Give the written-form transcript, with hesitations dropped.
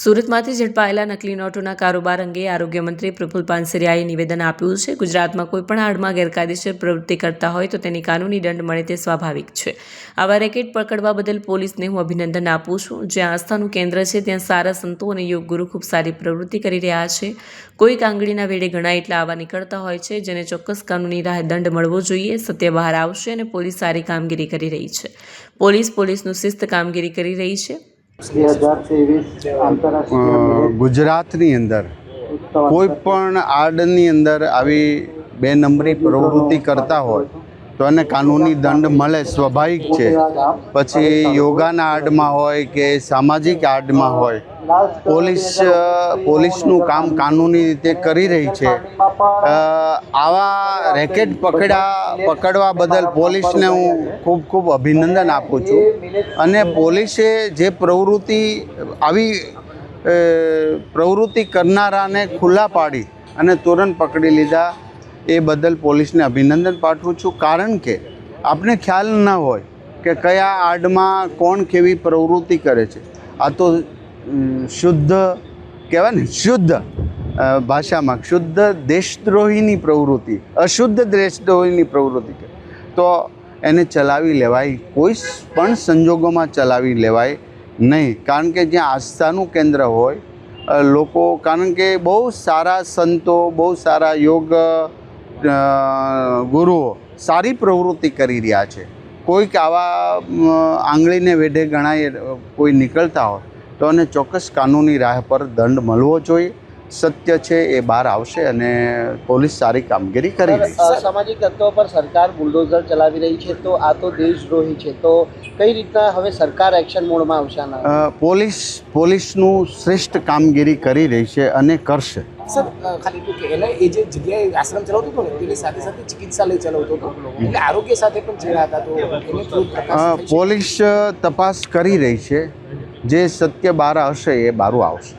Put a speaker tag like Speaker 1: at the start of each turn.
Speaker 1: સુરતમાંથી ઝડપાયેલા નકલી નોટોના કારોબાર અંગે આરોગ્ય મંત્રી પ્રફુલ પાનસરિયાએ નિવેદન આપ્યું છે। ગુજરાતમાં કોઈપણ આડમાં ગેરકાયદેસર પ્રવૃત્તિ કરતા હોય તો તેની કાનૂની દંડ મળે તે સ્વાભાવિક છે। આવા રેકેટ પકડવા બદલ પોલીસને હું અભિનંદન આપું છું। જ્યાં આસ્થાનું કેન્દ્ર છે ત્યાં સારા સંતો અને યોગ ગુરુ ખૂબ સારી પ્રવૃત્તિ કરી રહ્યા છે। કોઈક આંગળીના વેડે ઘણા એટલા આવા નીકળતા હોય છે જેને ચોક્કસ કાનૂની રાહે દંડ મળવો જોઈએ। સત્ય બહાર આવશે અને પોલીસ સારી કામગીરી કરી રહી છે। પોલીસનું શિસ્ત કામગીરી કરી રહી છે।
Speaker 2: ગુજરાતની અંદર કોઈ પણ આડની અંદર આવી બે નંબરી પ્રવૃત્તિ કરતા હોય તો એને કાનૂની દંડ મળે સ્વાભાવિક છે। પછી યોગાના આડમાં હોય કે સામાજિક આડમાં હોય પોલીસનું કામ કાનૂની રીતે કરી રહી છે। આવા રેકેટ પકડવા બદલ પોલીસને હું ખૂબ ખૂબ અભિનંદન આપું છું। અને પોલીસે જે આવી પ્રવૃત્તિ કરનારાને ખુલ્લા પાડી અને તુરંત પકડી લીધા એ બદલ પોલીસને અભિનંદન પાઠવું છું। કારણ કે આપને ખ્યાલ ન હોય કે કયા આડમાં કોણ કેવી પ્રવૃત્તિ કરે છે। આ તો શુદ્ધ કહેવાય ને, શુદ્ધ ભાષામાં શુદ્ધ દેશદ્રોહીની પ્રવૃત્તિ, અશુદ્ધ દેશદ્રોહીની પ્રવૃત્તિ તો એને ચલાવી લેવાય, કોઈ પણ સંજોગોમાં ચલાવી લેવાય નહીં। કારણ કે જ્યાં આસ્થાનું કેન્દ્ર હોય લોકો, કારણ કે બહુ સારા સંતો, બહુ સારા યોગ ગુરુઓ સારી પ્રવૃત્તિ કરી રહ્યા છે। કોઈક આવા આંગળીને વેઢે ગણાય કોઈ નીકળતા હોય તો એને ચોક્કસ કાનૂની રાહ પર દંડ મળવો જોઈએ। સત્ય છે એ બહાર આવશે અને પોલીસ સારી કામગીરી કરી રહી છે।
Speaker 3: સામાજિક તત્વો પર સરકાર બુલડોઝર ચલાવી રહી છે તો આ તો દેશદ્રોહી છે, તો કઈ રીતના હવે સરકાર એક્શન મોડમાં આવશે?
Speaker 2: પોલીસનું શ્રેષ્ઠ કામગીરી કરી રહી છે અને કરશે।
Speaker 4: સર, ખાલી એટલું કે એને એ જે જગ્યાએ આશ્રમ ચલાવતો હતો ને તેની સાથે સાથે ચિકિત્સાલય ચલાવતો હતો, એટલે આરોગ્ય સાથે પણ ચેડા હતા, તો
Speaker 2: પોલીસ તપાસ કરી રહી છે। જે સત્ય બહાર આવશે એ બહાર આવશે।